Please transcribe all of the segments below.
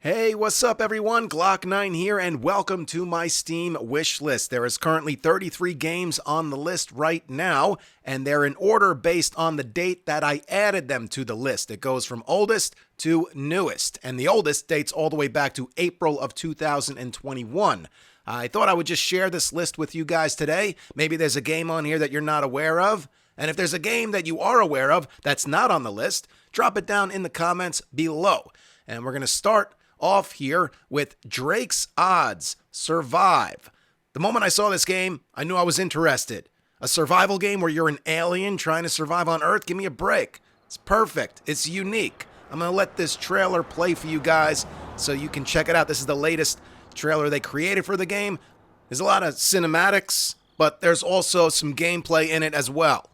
Hey, what's up everyone? Glock9 here and welcome to my Steam wishlist. There is currently 33 games on the list right now, and they're in order based on the date that I added them to the list. It goes from oldest to newest, and the oldest dates all the way back to April of 2021. I thought I would just share this list with you guys today. Maybe there's a game on here that you're not aware of, and if there's a game that you are aware of that's not on the list, drop it down in the comments below. And we're going to start off here with Drake's Odds Survive. The moment I saw this game, I knew I was interested. A survival game where you're an alien trying to survive on Earth? Give me a break. It's perfect. It's unique. I'm going to let this trailer play for you guys so you can check it out. This is the latest trailer they created for the game. There's a lot of cinematics, but there's also some gameplay in it as well.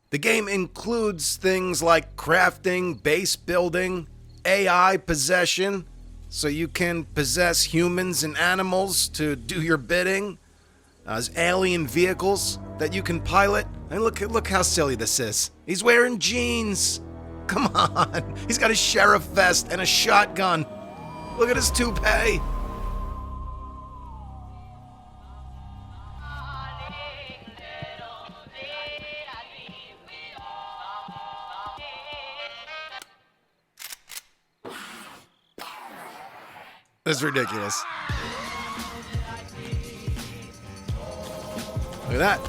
The game includes things like crafting, base building, AI possession, so you can possess humans and animals to do your bidding. There's alien vehicles that you can pilot. And look how silly this is. He's wearing jeans. Come on. He's got a sheriff vest and a shotgun. Look at his toupee. That's ridiculous. Look at that.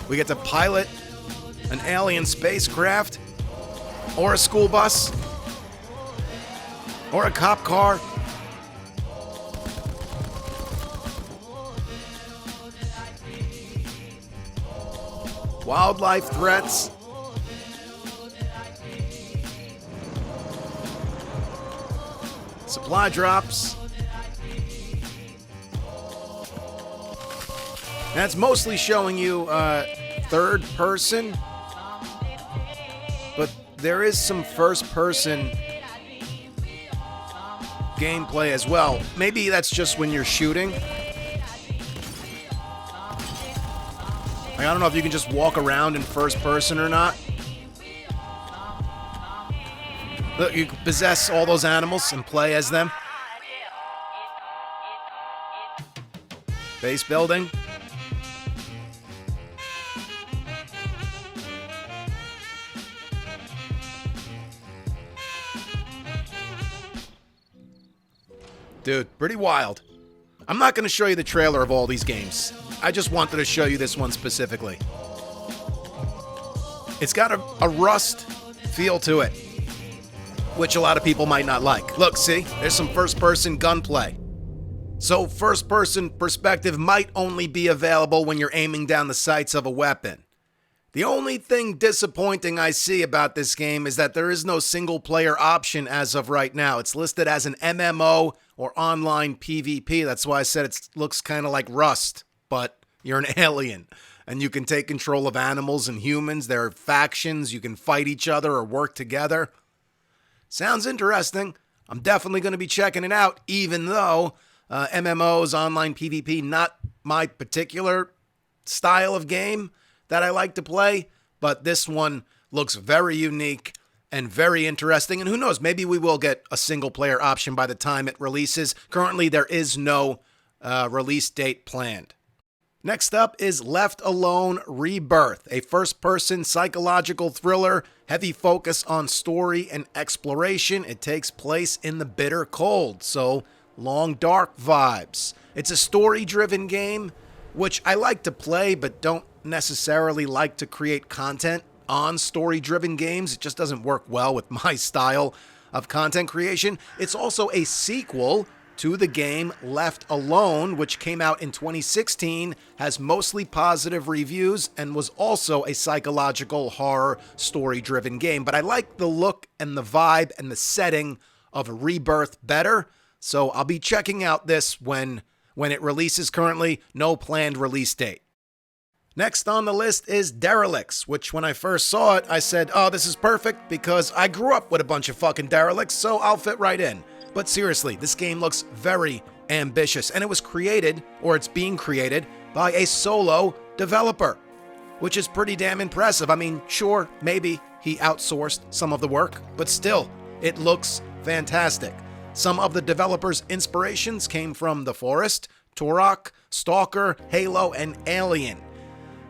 We get to pilot an alien spacecraft, or a school bus, or a cop car. Wildlife threats. Supply drops. That's mostly showing you third person, but there is some first person gameplay as well. Maybe that's just when you're shooting. I don't know if you can just walk around in first person or not. Look, you can possess all those animals and play as them. Base building. Dude, pretty wild. I'm not going to show you the trailer of all these games. I just wanted to show you this one specifically. It's got a Rust feel to it, which a lot of people might not like. Look, see? There's some first-person gunplay. So first-person perspective might only be available when you're aiming down the sights of a weapon. The only thing disappointing I see about this game is that there is no single-player option as of right now. It's listed as an MMO or online PvP. That's why I said it looks kind of like Rust, but you're an alien, and you can take control of animals and humans. There are factions. You can fight each other or work together. Sounds interesting. I'm definitely going to be checking it out, even though MMOs, online PvP, not my particular style of game that I like to play, but this one looks very unique and very interesting, and who knows, maybe we will get a single-player option by the time it releases. Currently, there is no release date planned. Next up is Left Alone Rebirth, a first-person psychological thriller, heavy focus on story and exploration. It takes place in the bitter cold, so long dark vibes. It's a story-driven game, which I like to play, but don't necessarily like to create content on story-driven games. It just doesn't work well with my style of content creation. It's also a sequel to the game Left Alone, which came out in 2016, has mostly positive reviews, and was also a psychological horror story-driven game. But I like the look and the vibe and the setting of Rebirth better, so I'll be checking out this when it releases. Currently, no planned release date. Next on the list is Derelicts, which when I first saw it, I said, oh, this is perfect because I grew up with a bunch of fucking derelicts, so I'll fit right in. But seriously, this game looks very ambitious, and it was created, or it's being created, by a solo developer, which is pretty damn impressive. I mean, sure, maybe he outsourced some of the work, but still, it looks fantastic. Some of the developers' inspirations came from The Forest, Turok, Stalker, Halo, and Alien.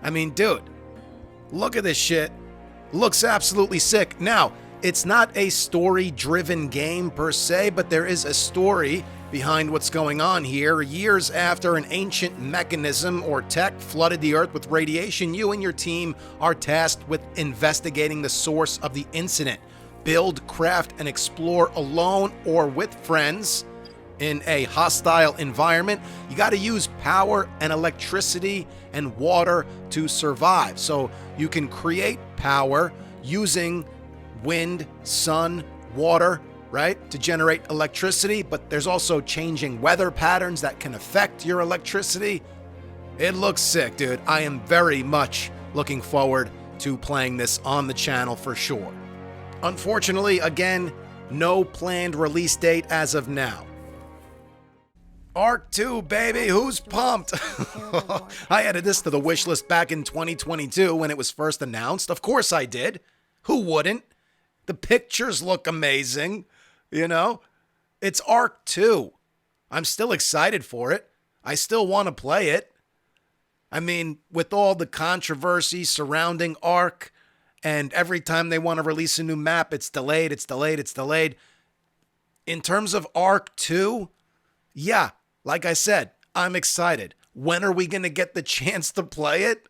I mean, dude, look at this shit. Looks absolutely sick. Now, it's not a story-driven game per se, but there is a story behind what's going on here. Years after an ancient mechanism or tech flooded the Earth with radiation, you and your team are tasked with investigating the source of the incident. Build, craft, and explore alone or with friends in a hostile environment. You got to use power and electricity and water to survive. So you can create power using wind, sun, water, right, to generate electricity, but there's also changing weather patterns that can affect your electricity. It looks sick, dude. I am very much looking forward to playing this on the channel for sure. Unfortunately, again, no planned release date as of now. Arc 2, baby, who's pumped? I added this to the wish list back in 2022 when it was first announced. Of course I did. Who wouldn't? The pictures look amazing, you know? It's Arc 2. I'm still excited for it. I still want to play it. I mean, with all the controversy surrounding Arc, and every time they want to release a new map, it's delayed, it's delayed, it's delayed. In terms of Arc 2, yeah, like I said, I'm excited. When are we going to get the chance to play it?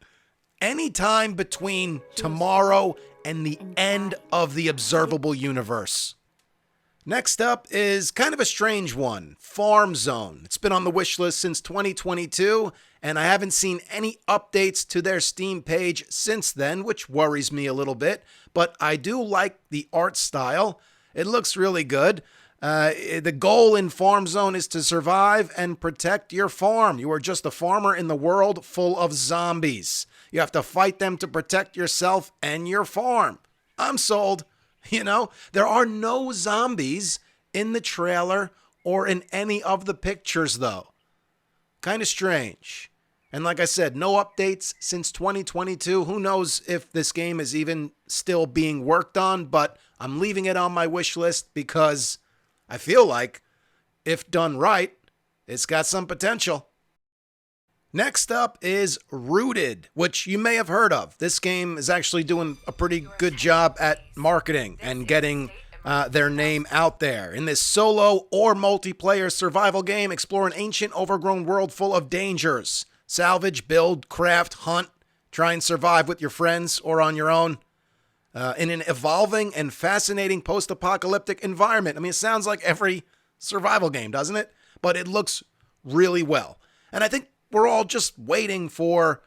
Anytime between tomorrow and the end of the observable universe. Next up is kind of a strange one, Farm Zone. It's been on the wish list since 2022, and I haven't seen any updates to their Steam page since then, which worries me a little bit, but I do like the art style. It looks really good. The goal in Farm Zone is to survive and protect your farm. You are just a farmer in the world full of zombies. You have to fight them to protect yourself and your farm. I'm sold. You know, there are no zombies in the trailer or in any of the pictures, though. Kind of strange. And like I said, no updates since 2022. Who knows if this game is even still being worked on, but I'm leaving it on my wish list because I feel like, if done right, it's got some potential. Next up is Rooted, which you may have heard of. This game is actually doing a pretty good job at marketing and getting their name out there. In this solo or multiplayer survival game, explore an ancient, overgrown world full of dangers. Salvage, build, craft, hunt, try and survive with your friends or on your own. In an evolving and fascinating post-apocalyptic environment. I mean, it sounds like every survival game, doesn't it? But it looks really well. And I think we're all just waiting for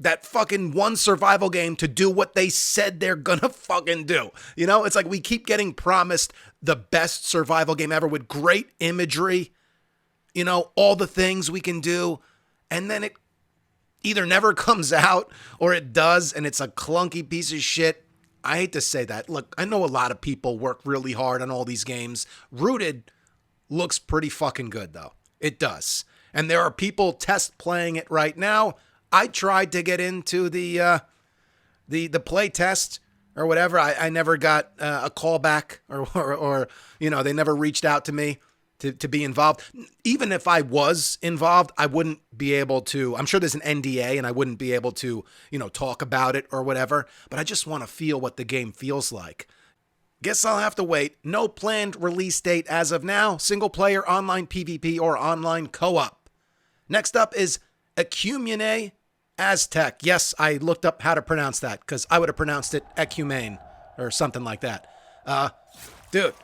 that fucking one survival game to do what they said they're gonna fucking do. You know, it's like we keep getting promised the best survival game ever with great imagery, you know, all the things we can do, and then it either never comes out or it does and it's a clunky piece of shit. I hate to say that. Look, I know a lot of people work really hard on all these games. Rooted looks pretty fucking good though. It does. And there are people test playing it right now. I tried to get into the play test or whatever. I never got a call back or you know, they never reached out to me to be involved. Even if I was involved, I wouldn't be able to. I'm sure there's an NDA and I wouldn't be able to, you know, talk about it or whatever. But I just want to feel what the game feels like. Guess I'll have to wait. No planned release date as of now. Single player, online PvP, or online co-op. Next up is Acum Aztec. Yes, I looked up how to pronounce that because I would have pronounced it Ecumane or something like that. Dude,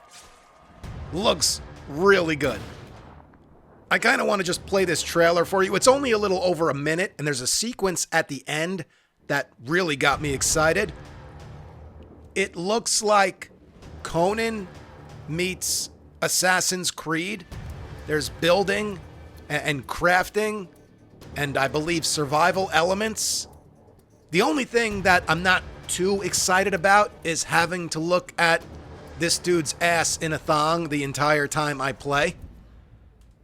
looks really good. I kind of want to just play this trailer for you. It's only a little over a minute, and there's a sequence at the end that really got me excited. It looks like Conan meets Assassin's Creed. There's building and crafting, and I believe survival elements. The only thing that I'm not too excited about is having to look at this dude's ass in a thong the entire time I play.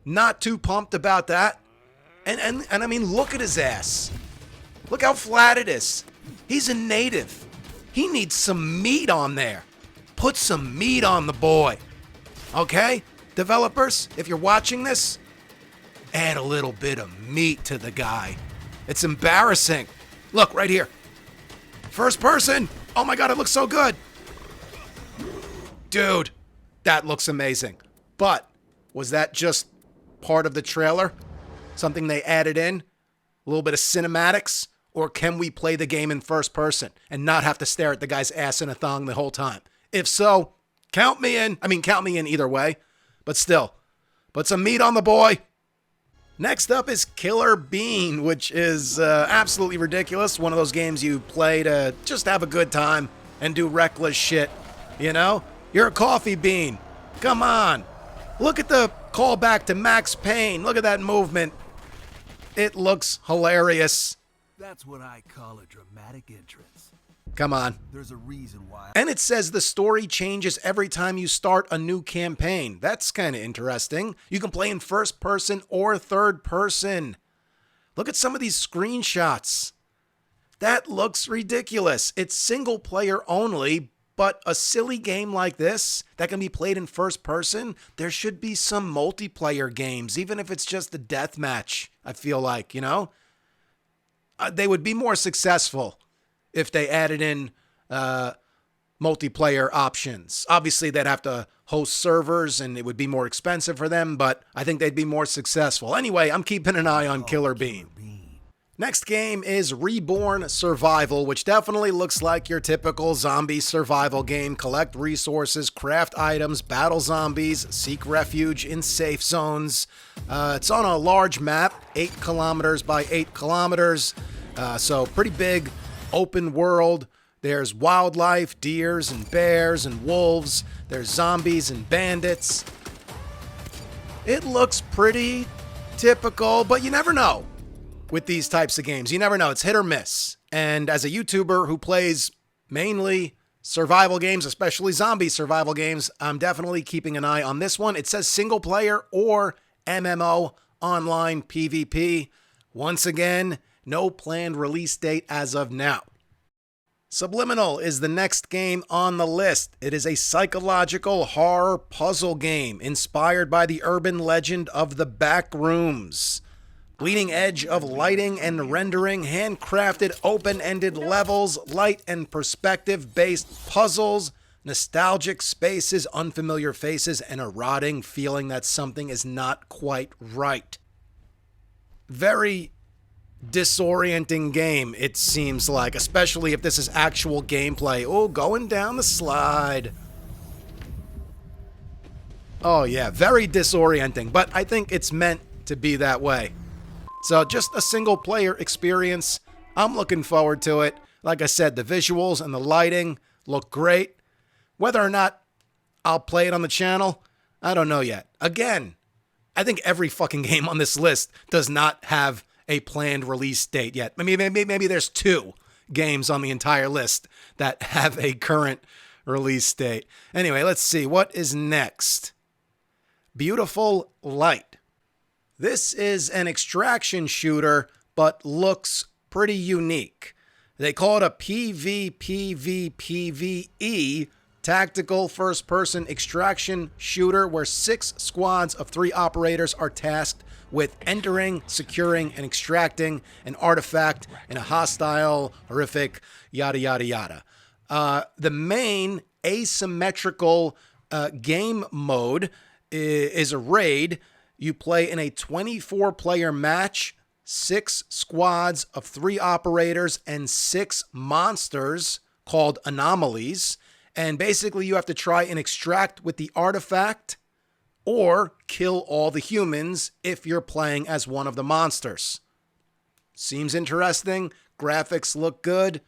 Not too pumped about that. And I mean, look at his ass. Look how flat it is. He's a native. He needs some meat on there. Put some meat on the boy. Okay? Developers, if you're watching this, add a little bit of meat to the guy. It's embarrassing. Look, right here. First person. Oh my God, it looks so good. Dude, that looks amazing. But was that just part of the trailer? Something they added in? A little bit of cinematics? Or can we play the game in first person and not have to stare at the guy's ass in a thong the whole time? If so, count me in. I mean, count me in either way. But still, put some meat on the boy. Next up is Killer Bean, which is absolutely ridiculous. One of those games you play to just have a good time and do reckless shit. You know? You're a coffee bean. Come on. Look at the callback to Max Payne. Look at that movement. It looks hilarious. That's what I call a dramatic entrance. Come on. There's a reason why. And it says the story changes every time you start a new campaign. That's kind of interesting. You can play in first person or third person. Look at some of these screenshots. That looks ridiculous. It's single player only, but a silly game like this that can be played in first person, there should be some multiplayer games, even if it's just a deathmatch, I feel like, you know? They would be more successful if they added in multiplayer options. Obviously, they'd have to host servers and it would be more expensive for them, but I think they'd be more successful. Anyway, I'm keeping an eye on Killer Bean. Next game is Reborn Survival, which definitely looks like your typical zombie survival game. Collect resources, craft items, battle zombies, seek refuge in safe zones. It's on a large map, 8 kilometers by 8 kilometers. So pretty big open world. There's wildlife, deers and bears and wolves. There's zombies and bandits. It looks pretty typical, but you never know. With these types of games, you never know. It's hit or miss. And as a YouTuber who plays mainly survival games, especially zombie survival games, I'm definitely keeping an eye on this one. It says single player or MMO online PvP. Once again, no planned release date as of now. Subliminal is the next game on the list. It is a psychological horror puzzle game inspired by the urban legend of the Backrooms. Bleeding edge of lighting and rendering, handcrafted open-ended levels, light and perspective-based puzzles, nostalgic spaces, unfamiliar faces, and a rotting feeling that something is not quite right. Very disorienting game, it seems like, especially if this is actual gameplay. Oh, going down the slide. Oh yeah, very disorienting, but I think it's meant to be that way. So just a single player experience. I'm looking forward to it. Like I said, the visuals and the lighting look great. Whether or not I'll play it on the channel, I don't know yet. Again, I think every fucking game on this list does not have a planned release date yet. Maybe there's 2 games on the entire list that have a current release date. Anyway, let's see. What is next? Beautiful Light. This is an extraction shooter, but looks pretty unique. They call it a PvPvPvE, tactical first-person extraction shooter, where 6 squads of 3 operators are tasked with entering, securing, and extracting an artifact in a hostile, horrific, yada yada yada. The main asymmetrical game mode is a raid. You play in a 24-player match, 6 squads of 3 operators and 6 monsters called anomalies. And basically you have to try and extract with the artifact or kill all the humans if you're playing as one of the monsters. Seems interesting. Graphics look good.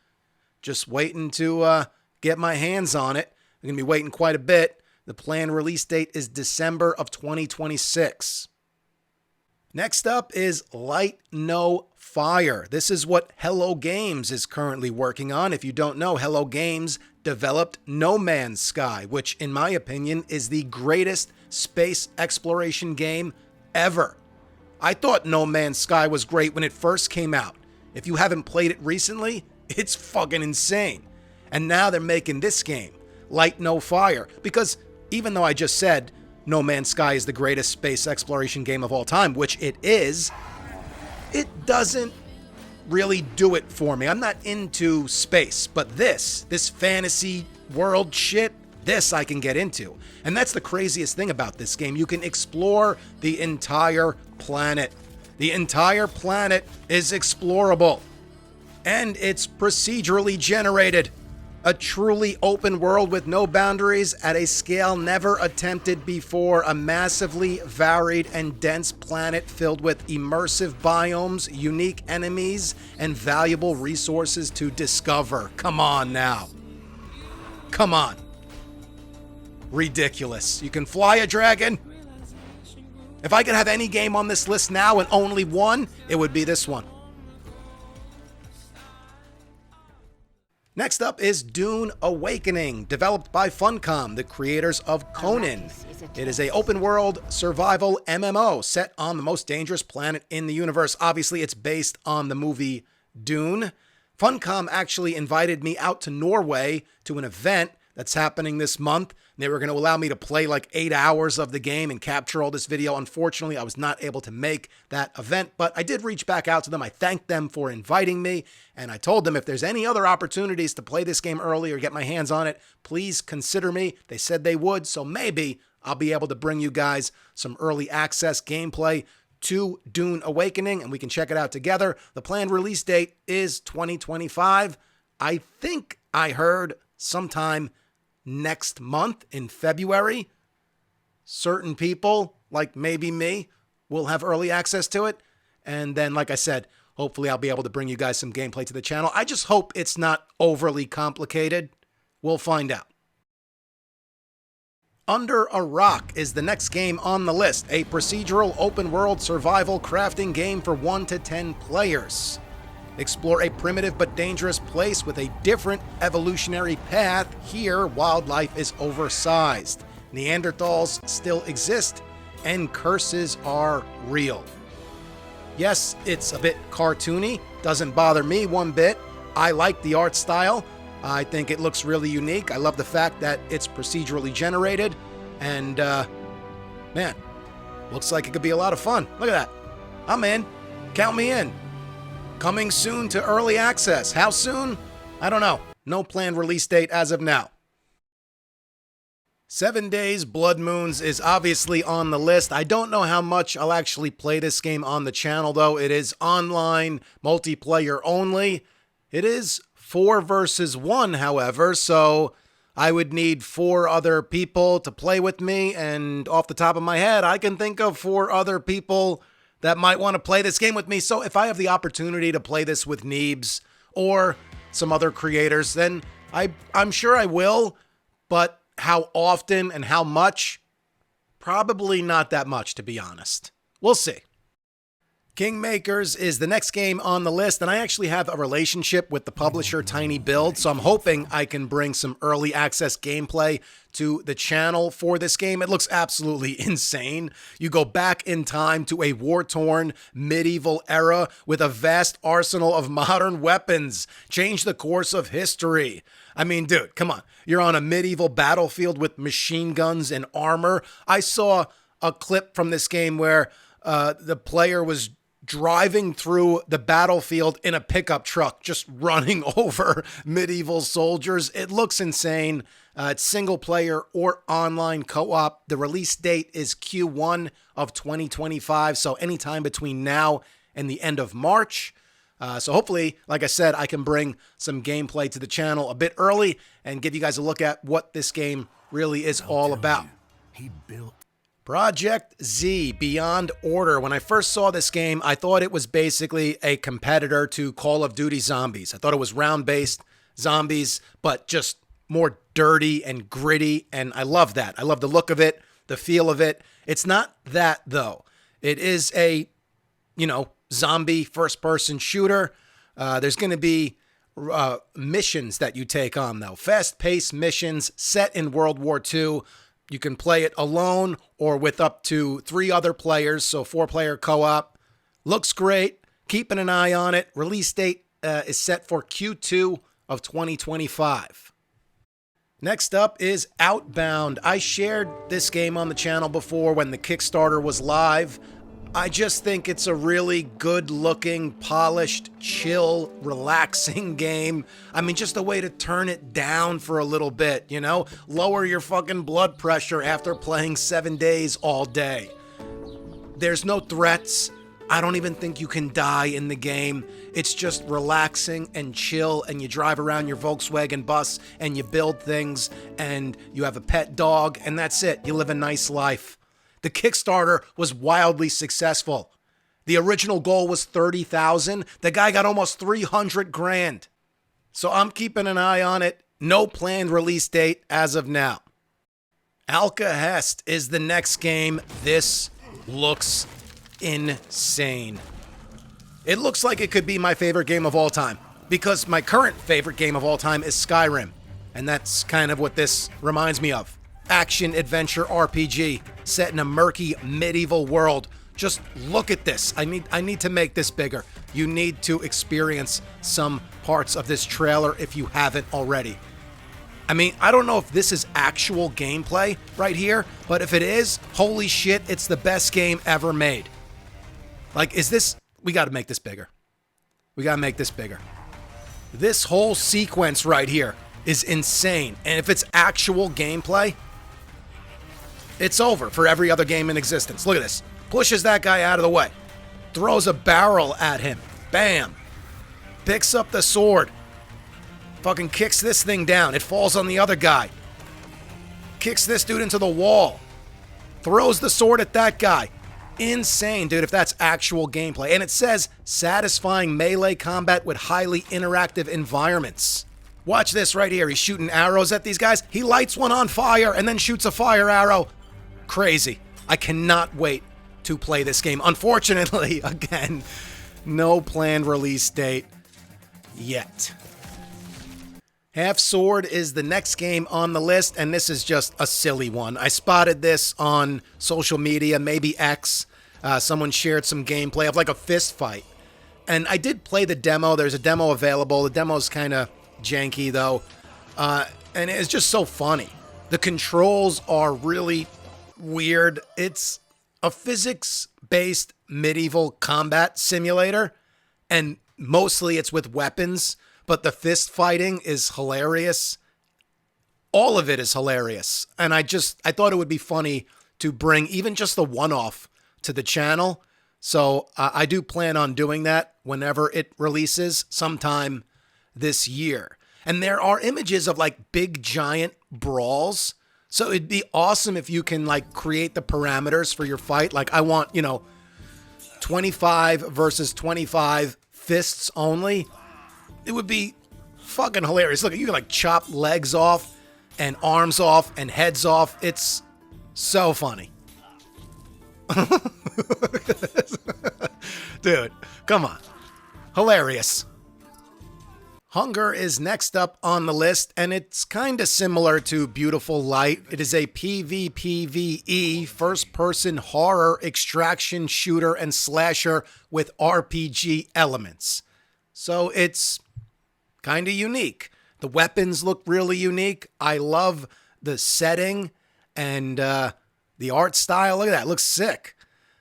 Just waiting to get my hands on it. I'm going to be waiting quite a bit. The planned release date is December of 2026. Next up is Light No Fire. This is what Hello Games is currently working on. If you don't know, Hello Games developed No Man's Sky, which in my opinion is the greatest space exploration game ever. I thought No Man's Sky was great when it first came out. If you haven't played it recently, it's fucking insane. And now they're making this game, Light No Fire, because even though I just said No Man's Sky is the greatest space exploration game of all time, which it is, it doesn't really do it for me. I'm not into space, but this fantasy world shit, this I can get into. And that's the craziest thing about this game. You can explore the entire planet. The entire planet is explorable. And it's procedurally generated. A truly open world with no boundaries at a scale never attempted before. A massively varied and dense planet filled with immersive biomes, unique enemies, and valuable resources to discover. Come on now. Come on. Ridiculous. You can fly a dragon. If I could have any game on this list now and only one, it would be this one. Next up is Dune Awakening, developed by Funcom, the creators of Conan. It is an open-world survival MMO set on the most dangerous planet in the universe. Obviously, it's based on the movie Dune. Funcom actually invited me out to Norway to an event that's happening this month. They were going to allow me to play like 8 hours of the game and capture all this video. Unfortunately, I was not able to make that event, but I did reach back out to them. I thanked them for inviting me, and I told them if there's any other opportunities to play this game early or get my hands on it, please consider me. They said they would, so maybe I'll be able to bring you guys some early access gameplay to Dune Awakening, and we can check it out together. The planned release date is 2025. I think I heard sometime next month in February. Certain people, like maybe me, will have early access to it. And then, like I said, hopefully I'll be able to bring you guys some gameplay to the channel. I just hope it's not overly complicated. We'll find out. Under a Rock is the next game on the list, a procedural open-world survival crafting game for 1 to 10 players. Explore a primitive but dangerous place with a different evolutionary path. Here, wildlife is oversized. Neanderthals still exist, and curses are real. Yes, it's a bit cartoony. Doesn't bother me one bit. I like the art style. I think it looks really unique. I love the fact that it's procedurally generated. And, man, looks like it could be a lot of fun. Look at that. I'm in. Count me in. Coming soon to early access. How soon? I don't know. No planned release date as of now. 7 Days Blood Moons is obviously on the list. I don't know how much I'll actually play this game on the channel, though. It is online, multiplayer only. It is 4 versus 1, however, so I would need 4 other people to play with me, and off the top of my head, I can think of 4 other people that might want to play this game with me. So if I have the opportunity to play this with Neebs or some other creators, then I'm sure I will. But how often and how much? Probably not that much, to be honest. We'll see. Kingmakers is the next game on the list, and I actually have a relationship with the publisher Tiny Build, so I'm hoping I can bring some early access gameplay to the channel for this game. It looks absolutely insane. You go back in time to a war-torn medieval era with a vast arsenal of modern weapons. Change the course of history. I mean, dude, come on. You're on a medieval battlefield with machine guns and armor. I saw a clip from this game where the player was driving through the battlefield in a pickup truck, just running over medieval soldiers. It looks insane. It's single player or online co-op. The release date is Q1 of 2025, so anytime between now and the end of March. So hopefully, like I said, I can bring some gameplay to the channel a bit early and give you guys a look at what this game really is all about. He built Project Z Beyond Order. When I first saw this game, I thought it was basically a competitor to Call of Duty Zombies. I thought it was round-based zombies, but just more dirty and gritty, and I love that. I love the look of it, the feel of it. It's not that, though. It is a, zombie first-person shooter. There's going to be missions that you take on, though. Fast-paced missions set in World War II. You can play it alone or with up to 3 other players, so 4-player co-op. Looks great. Keeping an eye on it. Release date is set for Q2 of 2025. Next up is Outbound. I shared this game on the channel before when the Kickstarter was live. I just think it's a really good-looking, polished, chill, relaxing game. I mean, just a way to turn it down for a little bit, you know? Lower your fucking blood pressure after playing 7 days all day. There's no threats. I don't even think you can die in the game. It's just relaxing and chill, and you drive around your Volkswagen bus and you build things and you have a pet dog, and that's it. You live a nice life. The Kickstarter was wildly successful. The original goal was 30,000. The guy got almost 300 grand. So I'm keeping an eye on it. No planned release date as of now. Alcahest is the next game. This looks insane. It looks like it could be my favorite game of all time, because my current favorite game of all time is Skyrim, and that's kind of what this reminds me of. Action adventure RPG set in a murky medieval world. Just look at this. I need to make this bigger. You need to experience some parts of this trailer if you haven't already. I mean, I don't know if this is actual gameplay right here, but if it is, holy shit, it's the best game ever made. Like, is this... We got to make this bigger. We got to make this bigger. This whole sequence right here is insane. And if it's actual gameplay, it's over for every other game in existence. Look at this. Pushes that guy out of the way. Throws a barrel at him. Bam. Picks up the sword. Fucking kicks this thing down. It falls on the other guy. Kicks this dude into the wall. Throws the sword at that guy. Insane, dude, if that's actual gameplay. And it says, satisfying melee combat with highly interactive environments. Watch this right here. He's shooting arrows at these guys. He lights one on fire and then shoots a fire arrow. Crazy. I cannot wait to play this game. Unfortunately, again, no planned release date yet. Half Sword is the next game on the list, and this is just a silly one. I spotted this on social media, maybe X. Someone shared some gameplay of like a fist fight. And I did play the demo. There's a demo available. The demo's kind of janky, though. And it's just so funny. The controls are really weird. It's a physics-based medieval combat simulator, and mostly it's with weapons. But the fist fighting is hilarious. All of it is hilarious. And I thought it would be funny to bring even just the one-off to the channel. So I do plan on doing that whenever it releases sometime this year. And there are images of like big giant brawls. So it'd be awesome if you can like create the parameters for your fight. Like I want, 25 versus 25 fists only. It would be fucking hilarious. Look, you can like chop legs off and arms off and heads off. It's so funny. Dude, come on. Hilarious. Hunger is next up on the list, and it's kind of similar to Beautiful Light. It is a PvPvE, first-person horror, extraction, shooter, and slasher with RPG elements. So it's kind of unique. The weapons look really unique. I love the setting and the art style. Look at that. It looks sick.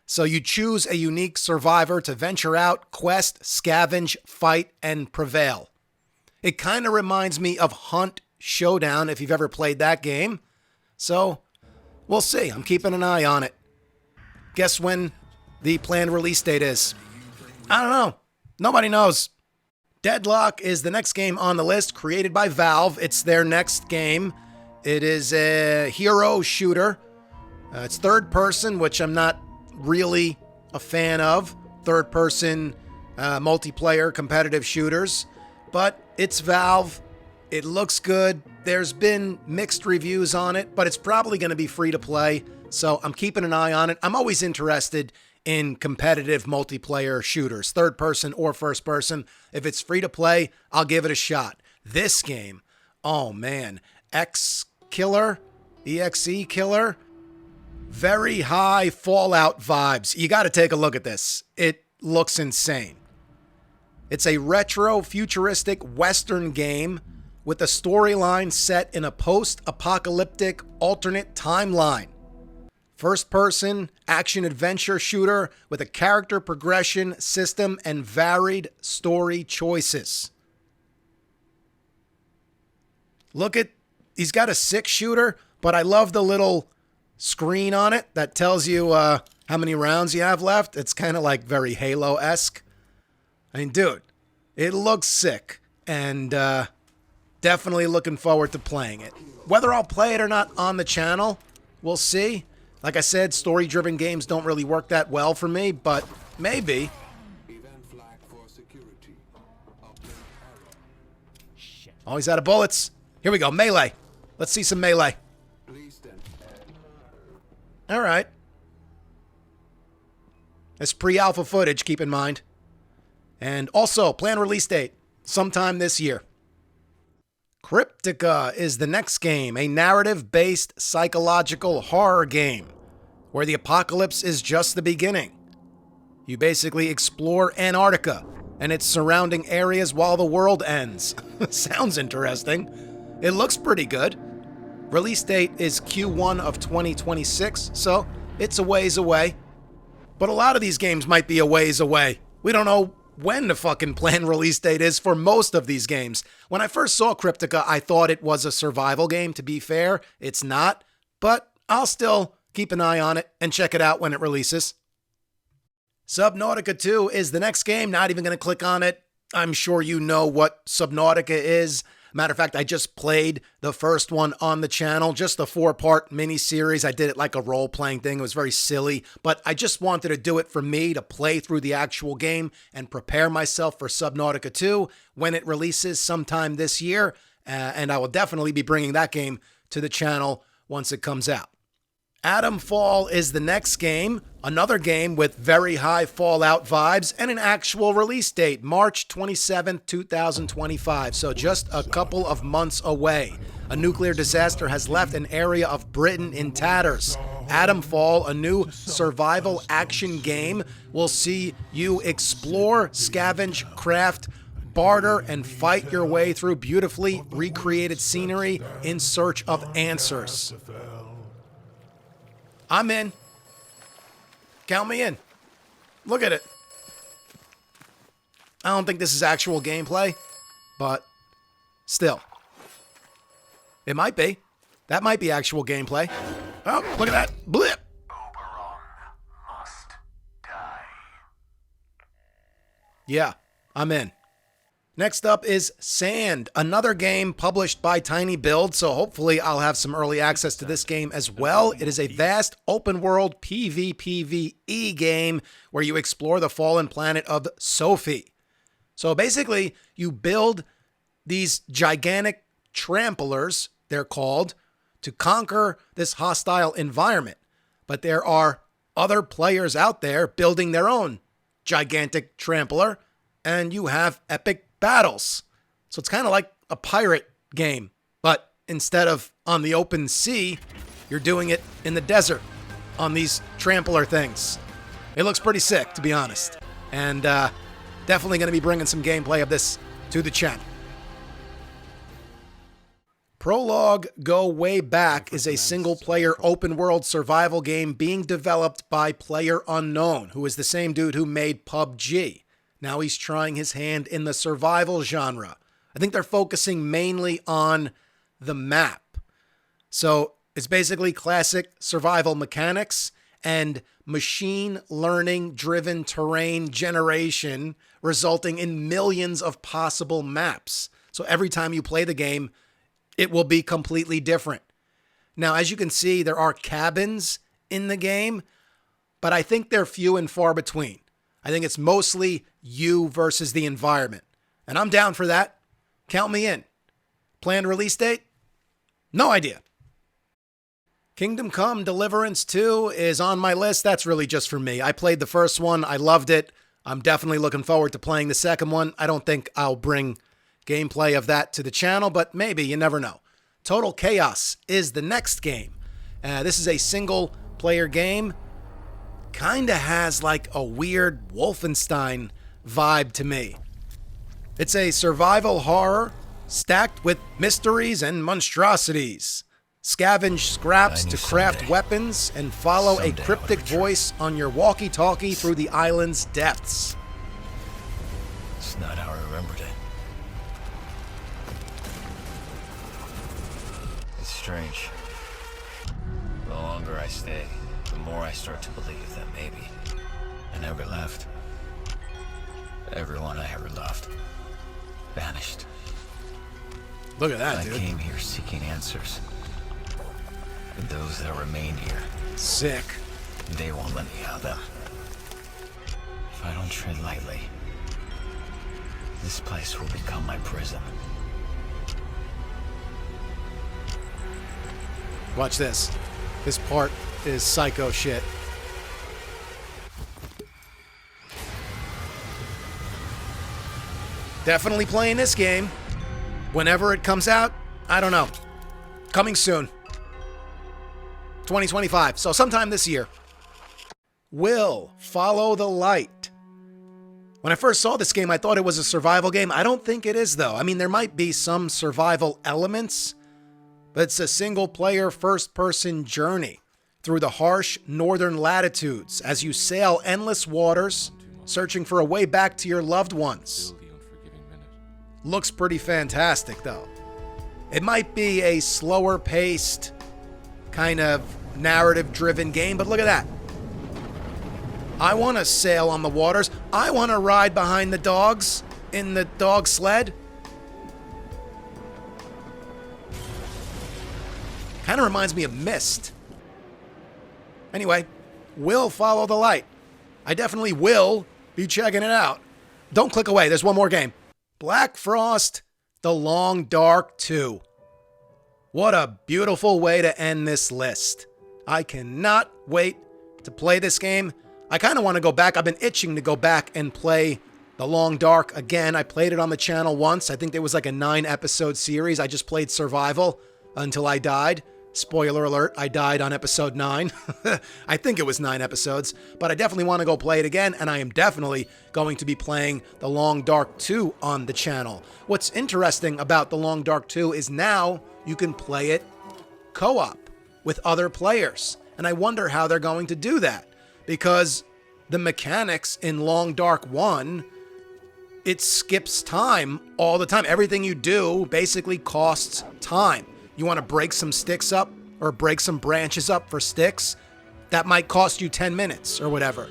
So you choose a unique survivor to venture out, quest, scavenge, fight, and prevail. It kind of reminds me of Hunt Showdown, if you've ever played that game. So we'll see. I'm keeping an eye on it. Guess when the planned release date is? I don't know. Nobody knows. Deadlock is the next game on the list, created by Valve. It's their next game. It is a hero shooter. It's third person, which I'm not really a fan of. Third person multiplayer competitive shooters. But it's Valve. It looks good. There's been mixed reviews on it, but it's probably going to be free to play. So I'm keeping an eye on it. I'm always interested in competitive multiplayer shooters, third person or first person. If it's free to play, I'll give it a shot. This game, oh man, EXE Killer, very high Fallout vibes. You got to take a look at this. It looks insane. It's a retro futuristic Western game with a storyline set in a post-apocalyptic alternate timeline. First-person action-adventure shooter with a character progression system and varied story choices. Look at, he's got a 6-shooter, but I love the little screen on it that tells you how many rounds you have left. It's kind of like very Halo-esque. I mean, dude, it looks sick, and definitely looking forward to playing it. Whether I'll play it or not on the channel, we'll see. Like I said, story-driven games don't really work that well for me, but maybe. Oh, he's out of bullets. Here we go, melee. Let's see some melee. All right. It's pre-alpha footage, keep in mind. And also, planned release date, sometime this year. Cryptica is the next game, a narrative-based psychological horror game where the apocalypse is just the beginning. You basically explore Antarctica and its surrounding areas while the world ends. Sounds interesting. It looks pretty good. Release date is Q1 of 2026, so it's a ways away. But a lot of these games might be a ways away. We don't know when the fucking planned release date is for most of these games. When I first saw Cryptica, I thought it was a survival game. To be fair, it's not, but I'll still keep an eye on it and check it out when it releases. Subnautica II is the next game. Not even going to click on it. I'm sure you know what Subnautica is. Matter of fact, I just played the first one on the channel, just a 4-part mini-series. I did it like a role-playing thing. It was very silly, but I just wanted to do it for me to play through the actual game and prepare myself for Subnautica 2 when it releases sometime this year, and I will definitely be bringing that game to the channel once it comes out. Atom Fall is the next game, another game with very high Fallout vibes and an actual release date, March 27th, 2025, so just a couple of months away. A nuclear disaster has left an area of Britain in tatters. Atom Fall, a new survival action game, will see you explore, scavenge, craft, barter, and fight your way through beautifully recreated scenery in search of answers. I'm in. Count me in. Look at it. I don't think this is actual gameplay, but still. It might be. That might be actual gameplay. Oh, look at that. Blip. Oberon must die. Yeah, I'm in. Next up is Sand, another game published by Tiny Build, so hopefully I'll have some early access to this game as well. It is a vast open-world PvPvE game where you explore the fallen planet of Sophie. So basically, you build these gigantic tramplers, they're called, to conquer this hostile environment. But there are other players out there building their own gigantic trampler, and you have epic battles. So it's kind of like a pirate game, but instead of on the open sea, you're doing it in the desert on these trampler things. It looks pretty sick, to be honest. And definitely going to be bringing some gameplay of this to the channel. Prologue Go Way Back is a single-player open-world survival game being developed by PlayerUnknown, who is the same dude who made PUBG. Now he's trying his hand in the survival genre. I think they're focusing mainly on the map. So it's basically classic survival mechanics and machine learning driven terrain generation, resulting in millions of possible maps. So every time you play the game, it will be completely different. Now, as you can see, there are cabins in the game, but I think they're few and far between. I think it's mostly you versus the environment. And I'm down for that. Count me in. Planned release date? No idea. Kingdom Come Deliverance 2 is on my list. That's really just for me. I played the first one. I loved it. I'm definitely looking forward to playing the second one. I don't think I'll bring gameplay of that to the channel, but maybe, you never know. Total Chaos is the next game. This is a single-player game. Kind of has like a weird Wolfenstein vibe to me. It's a survival horror stacked with mysteries and monstrosities. Scavenge scraps to craft someday. weapons and follow a Someday I'll cryptic return. voice on your walkie-talkie through the island's depths. It's not how I remembered it. It's strange. The longer I stay, the more I start to believe that maybe I never left. Everyone I ever loved vanished. Look at that, I dude. came here seeking answers. And those that remain here, Sick. they won't let me have them. If I don't tread lightly, this place will become my prison. Watch this. This part is psycho shit. Definitely playing this game. Whenever it comes out, I don't know. Coming soon. 2025, so sometime this year. Will follow the light. When I first saw this game, I thought it was a survival game. I don't think it is, though. I mean, there might be some survival elements, but it's a single-player, first-person journey through the harsh northern latitudes as you sail endless waters, searching for a way back to your loved ones. Looks pretty fantastic, though. It might be a slower-paced, kind of narrative-driven game, but look at that. I want to sail on the waters. I want to ride behind the dogs in the dog sled. Kind of reminds me of Myst. Anyway, will follow the light. I definitely will be checking it out. Don't click away. There's one more game. Black Frost, The Long Dark II. What a beautiful way to end this list. I cannot wait to play this game. I kind of want to go back. I've been itching to go back and play The Long Dark again. I played it on the channel once. I think there was like a 9-episode series. I just played Survival until I died. Spoiler alert, I died on episode 9. I think it was 9 episodes, but I definitely want to go play it again, and I am definitely going to be playing The Long Dark 2 on the channel. What's interesting about The Long Dark 2 is now you can play it co-op with other players, and I wonder how they're going to do that, because the mechanics in Long Dark 1, it skips time all the time. Everything you do basically costs time. You want to break some sticks up or break some branches up for sticks? That might cost you 10 minutes or whatever.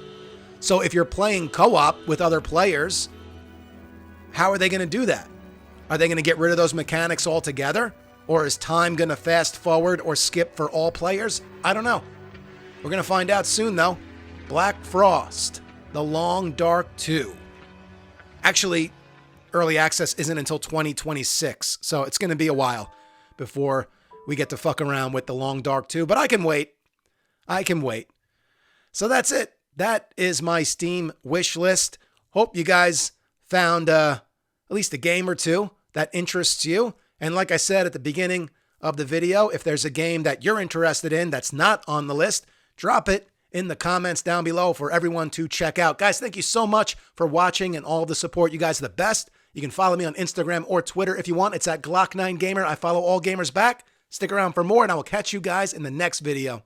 So if you're playing co-op with other players, how are they going to do that? Are they going to get rid of those mechanics altogether? Or is time going to fast forward or skip for all players? I don't know. We're going to find out soon, though. Black Frost, The Long Dark 2. Actually, early access isn't until 2026, so it's going to be a while before we get to fuck around with The Long Dark 2, but I can wait. I can wait. So that's it. That is my Steam wish list. Hope you guys found at least a game or two that interests you. And like I said at the beginning of the video, if there's a game that you're interested in that's not on the list, drop it in the comments down below for everyone to check out. Guys, thank you so much for watching and all the support. You guys are the best. You can follow me on Instagram or Twitter if you want. It's at Glock9Gamer. I follow all gamers back. Stick around for more, and I will catch you guys in the next video.